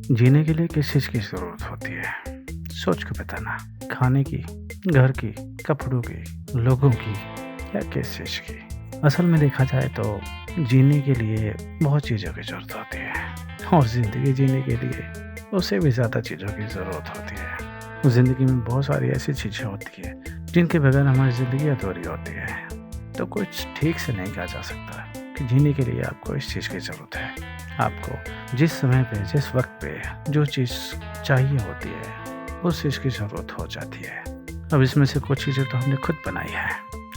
जीने के लिए किस चीज़ की ज़रूरत होती है? सोच के बताना। खाने की, घर की, कपड़ों की, लोगों की या किस चीज़ की? असल में देखा जाए तो जीने के लिए बहुत चीज़ों की ज़रूरत होती है और ज़िंदगी जीने के लिए उससे भी ज़्यादा चीज़ों की ज़रूरत होती है। ज़िंदगी में बहुत सारी ऐसी चीज़ें होती हैं जिनके बगैर हमारी ज़िंदगी अधूरी होती है। तो कुछ ठीक से नहीं कहा जा सकता कि जीने के लिए आपको इस चीज़ की ज़रूरत है। आपको जिस समय पे, जिस वक्त पे जो चीज़ चाहिए होती है उस चीज़ की ज़रूरत हो जाती है। अब इसमें से कुछ चीज़ें तो हमने खुद बनाई है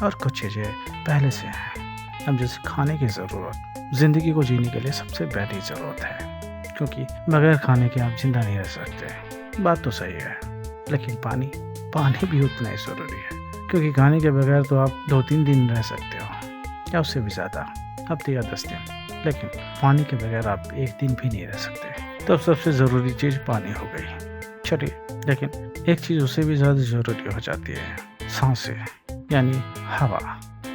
और कुछ चीज़ें पहले से हैं। अब जैसे खाने की ज़रूरत ज़िंदगी को जीने के लिए सबसे पहली ज़रूरत है, क्योंकि बगैर खाने के आप जिंदा नहीं रह सकते। बात तो सही है, लेकिन पानी भी उतना ही ज़रूरी है, क्योंकि खाने के बगैर तो आप 2-3 दिन रह सकते हो या उससे भी ज़्यादा, हफ्ते या 10 दिन, लेकिन पानी के बगैर आप 1 दिन भी नहीं रह सकते। तब सबसे ज़रूरी चीज़ पानी हो गई। चलिए, लेकिन एक चीज़ उससे भी ज़्यादा ज़रूरी हो जाती है, सांसें, यानी हवा,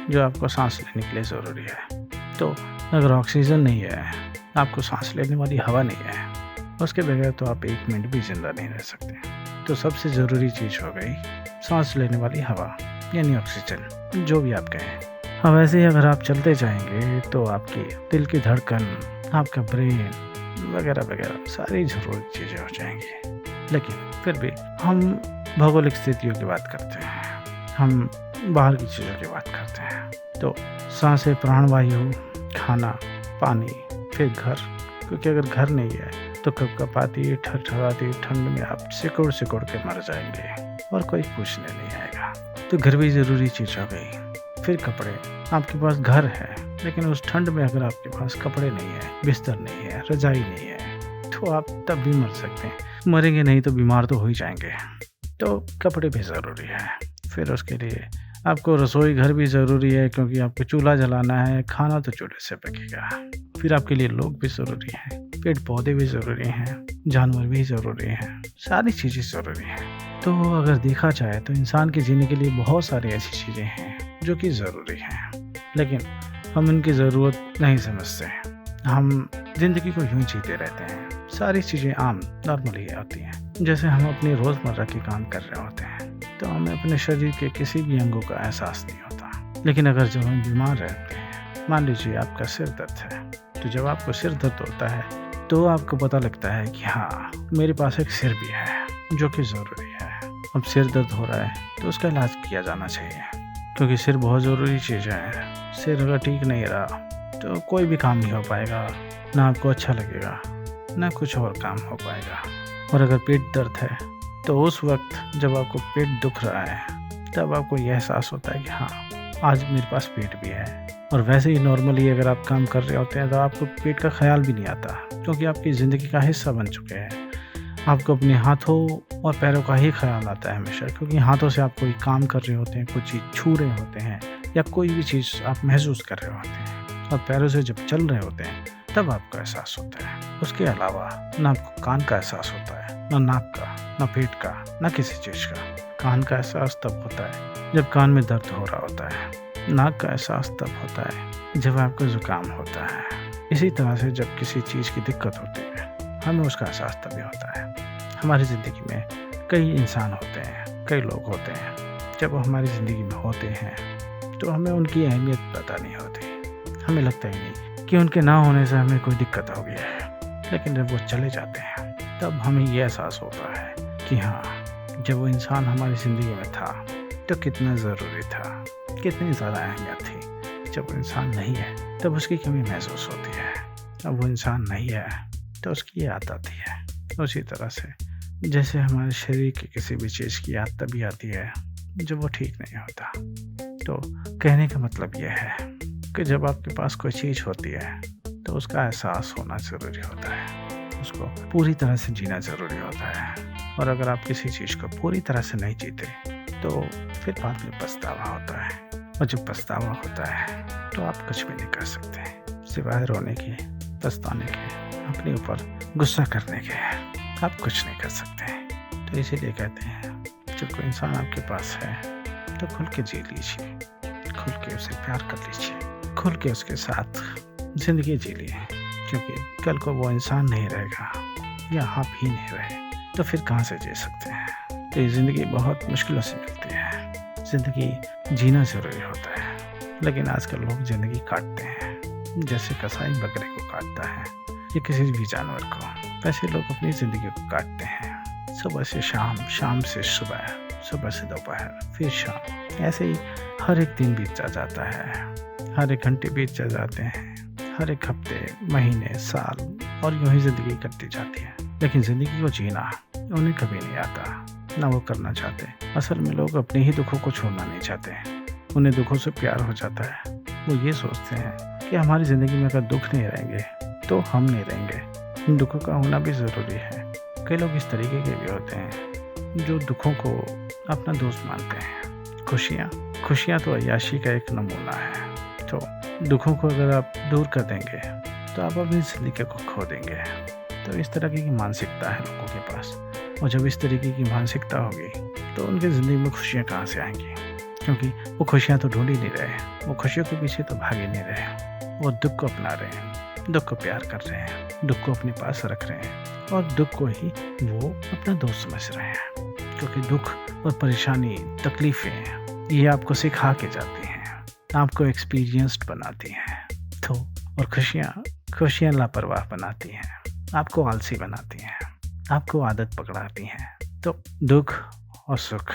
जो आपको सांस लेने के लिए ज़रूरी है। तो अगर ऑक्सीजन नहीं है, आपको सांस लेने वाली हवा नहीं है, उसके बगैर तो आप 1 मिनट भी ज़िंदा नहीं रह सकते। तो सबसे ज़रूरी चीज़ हो गई सांस लेने वाली हवा, यानी ऑक्सीजन, जो भी आप कहें। अब ऐसे ही अगर आप चलते जाएंगे तो आपकी दिल की धड़कन, आपका ब्रेन वगैरह वगैरह सारी ज़रूरी चीज़ें हो जाएंगी। लेकिन फिर भी हम भौगोलिक स्थितियों की बात करते हैं, हम बाहर की चीज़ों की बात करते हैं। तो सांसें, प्राणवायु, खाना, पानी, फिर घर, क्योंकि अगर घर नहीं है तो कपकपाती, ठठराती ठंड में आप सिकुड़ सिकुड़ के मर जाएंगे और कोई पूछने नहीं आएगा। तो घर भी ज़रूरी चीज़ हो गई। फिर कपड़े, आपके पास घर है लेकिन उस ठंड में अगर आपके पास कपड़े नहीं है, बिस्तर नहीं है, रजाई नहीं है, तो आप तब भी मर सकते हैं। मरेंगे नहीं तो बीमार तो हो ही जाएंगे। तो कपड़े भी ज़रूरी है। फिर उसके लिए आपको रसोई घर भी ज़रूरी है, क्योंकि आपको चूल्हा जलाना है, खाना तो चूल्हे से पकेगा। फिर आपके लिए लोग भी ज़रूरी हैं, पेड़ पौधे भी ज़रूरी हैं, जानवर भी ज़रूरी हैं, सारी चीज़ें ज़रूरी हैं। तो अगर देखा जाए तो इंसान के जीने के लिए बहुत सारी ऐसी चीज़ें हैं जो कि ज़रूरी हैं, लेकिन हम इनकी ज़रूरत नहीं समझते। हम ज़िंदगी को यूँ जीते रहते हैं। सारी चीज़ें आम नॉर्मल ही होती हैं। जैसे हम अपनी रोज़मर्रा के काम कर रहे होते हैं तो हमें अपने शरीर के किसी भी अंगों का एहसास नहीं होता। लेकिन अगर जब हम बीमार रहते हैं, मान लीजिए आपका सिर दर्द है, तो जब आपको सिर दर्द होता है तो आपको पता लगता है कि हाँ, मेरे पास एक सिर भी है, जो कि ज़रूरी है। अब सिर दर्द हो रहा है तो उसका इलाज किया जाना चाहिए, क्योंकि सिर बहुत ज़रूरी चीज़ है। सिर अगर ठीक नहीं रहा तो कोई भी काम नहीं हो पाएगा, ना आपको अच्छा लगेगा, ना कुछ और काम हो पाएगा। और अगर पेट दर्द है तो उस वक्त जब आपको पेट दुख रहा है तब आपको यह एहसास होता है कि हाँ, आज मेरे पास पेट भी है। और वैसे ही नॉर्मली अगर आप काम कर रहे होते हैं तो आपको पेट का ख्याल भी नहीं आता, क्योंकि आपकी ज़िंदगी का हिस्सा बन चुके हैं। आपको अपने हाथों और पैरों का ही ख्याल आता है हमेशा, क्योंकि हाथों से आप कोई काम कर रहे होते हैं, कुछ चीज़ छू रहे होते हैं या कोई भी चीज़ आप महसूस कर रहे होते हैं, और पैरों से जब चल रहे होते हैं तब आपको एहसास होता है। उसके अलावा ना आपको कान का एहसास होता है, ना नाक का, ना पेट का, ना किसी चीज़ का। कान का एहसास तब होता है जब कान में दर्द हो रहा होता है। नाक का एहसास तब होता है जब आपको ज़ुकाम होता है। इसी तरह से जब किसी चीज़ की दिक्कत होती है हमें उसका एहसास तभी होता है। हमारी ज़िंदगी में कई इंसान होते हैं, कई लोग होते हैं, जब वो हमारी ज़िंदगी में होते हैं तो हमें उनकी अहमियत पता नहीं होती। हमें लगता ही नहीं कि उनके ना होने से हमें कोई दिक्कत हो गई है। लेकिन जब वो चले जाते हैं तब हमें ये एहसास होता है कि हाँ, जब वो इंसान हमारी ज़िंदगी में था तो कितना ज़रूरी था, कितनी ज़्यादा अहमियत थी। जब वो इंसान नहीं है तब उसकी कमी महसूस होती है। अब वो इंसान नहीं है तो उसकी याद आती है। उसी तरह से जैसे हमारे शरीर की किसी भी चीज़ की याद तभी आती है जब वो ठीक नहीं होता। तो कहने का मतलब यह है कि जब आपके पास कोई चीज़ होती है तो उसका एहसास होना ज़रूरी होता है, उसको पूरी तरह से जीना ज़रूरी होता है। और अगर आप किसी चीज़ को पूरी तरह से नहीं जीते तो फिर बाद में पछतावा होता है, और जब पछतावा होता है तो आप कुछ भी नहीं कर सकते सिवाय रोने के, पछताने के, अपने ऊपर गुस्सा करने के। आप कुछ नहीं कर सकते। तो इसीलिए कहते हैं जब कोई इंसान आपके पास है तो खुल के जी लीजिए, खुल के उसे प्यार कर लीजिए, खुल के उसके साथ ज़िंदगी जी लिए, क्योंकि कल को वो इंसान नहीं रहेगा या आप ही नहीं रहे तो फिर कहाँ से जी सकते हैं। तो ये ज़िंदगी बहुत मुश्किलों से मिलती है। ज़िंदगी जीना ज़रूरी होता है, लेकिन आजकल लोग ज़िंदगी काटते हैं जैसे कसाई बकरे को काटता है या किसी भी जानवर को। वैसे लोग अपनी ज़िंदगी को काटते हैं, सुबह से शाम, शाम से सुबह, सुबह से दोपहर, फिर शाम। ऐसे ही हर एक दिन बीत जाता है, हर एक घंटे बीत जाते हैं, हर एक हफ्ते, महीने, साल, और यूं ही ज़िंदगी कटती जाती है। लेकिन ज़िंदगी को जीना उन्हें कभी नहीं आता, ना वो करना चाहते। असल में लोग अपने ही दुखों को छोड़ना नहीं चाहते। उन्हें दुखों से प्यार हो जाता है। वो ये सोचते हैं कि हमारी ज़िंदगी में अगर दुख नहीं रहेंगे तो हम नहीं रहेंगे। इन दुखों का होना भी ज़रूरी है। कई लोग इस तरीके के भी होते हैं जो दुखों को अपना दोस्त मानते हैं। खुशियाँ तो अय्याशी का एक नमूना है। तो दुखों को अगर आप दूर कर देंगे तो आप अपनी ज़िंदगी को खो देंगे। तो इस तरह की मानसिकता है लोगों के पास, और जब इस तरीके की मानसिकता होगी तो उनकी ज़िंदगी में खुशियाँ कहाँ से आएंगी, क्योंकि वो खुशियाँ तो ढूंढ ही नहीं रहे, वो खुशियों के पीछे तो भाग ही नहीं रहे। वो दुख को अपना रहे हैं, दुख को प्यार कर रहे हैं, दुख को अपने पास रख रहे हैं, और दुख को ही वो अपना दोस्त समझ रहे हैं। क्योंकि दुख और परेशानी, तकलीफ़ें, ये आपको सिखा के जाती हैं, आपको एक्सपीरियंस्ड बनाती हैं। तो और खुशियाँ लापरवाह बनाती हैं, आपको आलसी बनाती हैं, आपको आदत पकड़ाती हैं। तो दुख और सुख,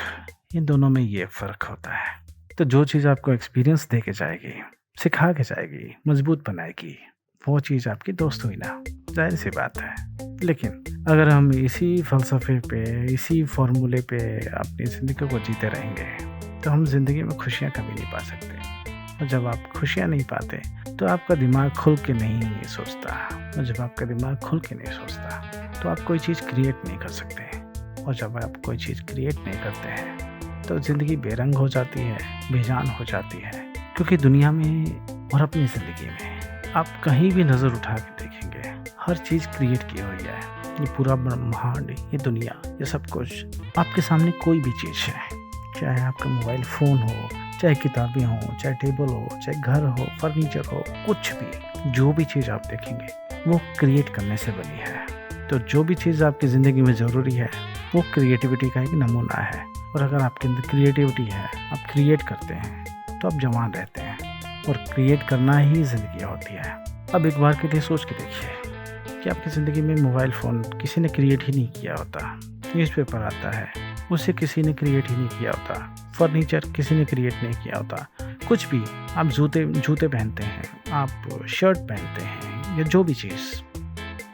इन दोनों में ये फ़र्क होता है। तो जो चीज़ आपको एक्सपीरियंस दे के जाएगी, सिखा के जाएगी, मजबूत बनाएगी, वो चीज़ आपकी दोस्त हुई ना, जाहिर सी बात है। लेकिन अगर हम इसी फ़लसफ़े पे, इसी फॉर्मूले पे अपनी ज़िंदगी को जीते रहेंगे तो हम ज़िंदगी में खुशियाँ कभी नहीं पा सकते। और जब आप खुशियाँ नहीं पाते तो आपका दिमाग खुल के नहीं सोचता, और जब आपका दिमाग खुल के नहीं सोचता तो आप कोई चीज़ क्रिएट नहीं कर सकते। और जब आप कोई चीज़ क्रिएट नहीं करते हैं तो ज़िंदगी बेरंग हो जाती है, बेजान हो जाती है। क्योंकि दुनिया में और अपनी ज़िंदगी में आप कहीं भी नज़र उठा के देखेंगे, हर चीज़ क्रिएट की हुई है। ये पूरा ब्रह्मांड, ये दुनिया, ये सब कुछ आपके सामने कोई भी चीज़ है, चाहे आपका मोबाइल फ़ोन हो, चाहे किताबें हों, चाहे टेबल हो, चाहे घर हो, फर्नीचर हो, कुछ भी, जो भी चीज़ आप देखेंगे वो क्रिएट करने से बनी है। तो जो भी चीज़ आपकी ज़िंदगी में ज़रूरी है वो क्रिएटिविटी का एक नमूना है। और अगर आपके अंदर क्रिएटिविटी है, आप क्रिएट करते हैं तो आप जवान रहते हैं, और क्रिएट करना ही ज़िंदगी होती है। अब एक बार के लिए सोच के देखिए कि आपकी ज़िंदगी में मोबाइल फ़ोन किसी ने क्रिएट ही नहीं किया होता, न्यूज़पेपर आता है उसे किसी ने क्रिएट ही नहीं किया होता, फर्नीचर किसी ने क्रिएट नहीं किया होता, कुछ भी, आप जूते पहनते हैं, आप शर्ट पहनते हैं, या जो भी चीज़,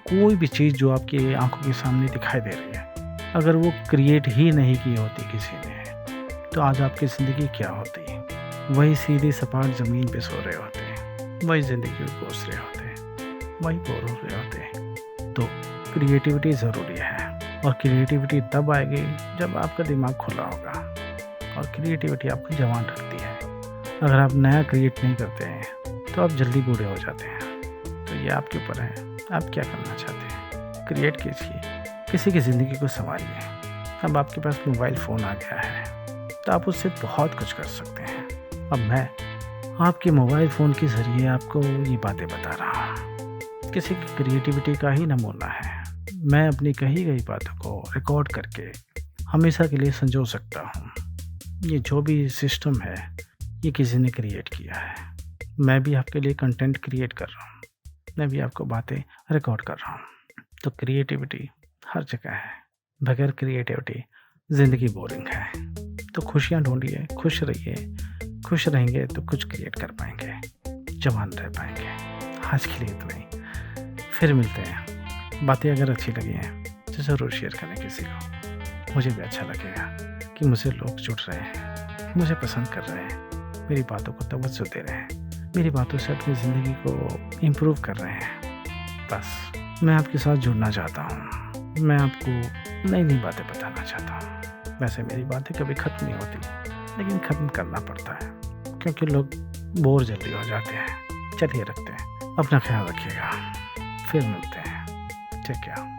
कोई भी चीज़ जो आपकी आंखों के सामने दिखाई दे रही है, अगर वो क्रिएट ही नहीं की होती किसी ने, तो आज आपकी ज़िंदगी क्या होती? वही सीधी सपाट ज़मीन पे सो रहे होते हैं, वही ज़िंदगी को कोस रहे होते हैं, वही बोर हो रहे होते हैं। तो क्रिएटिविटी ज़रूरी है, और क्रिएटिविटी तब आएगी जब आपका दिमाग खुला होगा, और क्रिएटिविटी आपको जवान रखती है। अगर आप नया क्रिएट नहीं करते हैं तो आप जल्दी बूढ़े हो जाते हैं। तो ये आपके ऊपर है, आप क्या करना चाहते हैं। क्रिएट कीजिए, किसी की ज़िंदगी को संभालिए। अब आपके पास मोबाइल फ़ोन आ गया है तो आप उससे बहुत कुछ कर सकते हैं। अब मैं आपके मोबाइल फ़ोन के ज़रिए आपको ये बातें बता रहा हूँ, किसी की क्रिएटिविटी का ही नमूना है। मैं अपनी कही गई बातों को रिकॉर्ड करके हमेशा के लिए संजो सकता हूँ। ये जो भी सिस्टम है ये किसी ने क्रिएट किया है। मैं भी आपके लिए कंटेंट क्रिएट कर रहा हूँ, मैं भी आपको बातें रिकॉर्ड कर रहा हूँ। तो क्रिएटिविटी हर जगह है, बगैर क्रिएटिविटी ज़िंदगी बोरिंग है। तो खुशियाँ ढूंढिए, खुश रहिए, खुश रहेंगे तो कुछ क्रिएट कर पाएंगे, जवान रह पाएंगे। आज के लिए इतना ही, फिर मिलते हैं। बातें अगर अच्छी लगी हैं तो ज़रूर शेयर करें किसी को, मुझे भी अच्छा लगेगा कि मुझसे लोग जुड़ रहे हैं, मुझे पसंद कर रहे हैं, मेरी बातों को तवज्जो दे रहे हैं, मेरी बातों से अपनी ज़िंदगी को इम्प्रूव कर रहे हैं। बस मैं आपके साथ जुड़ना चाहता हूँ, मैं आपको नई नई बातें बताना चाहता हूँ। वैसे मेरी बातें कभी ख़त्म नहीं होती, लेकिन ख़त्म करना पड़ता है क्योंकि लोग बोर जल्दी हो जाते हैं। चलिए रखते हैं, अपना ख्याल रखिएगा, फिर मिलते हैं। ठीक है।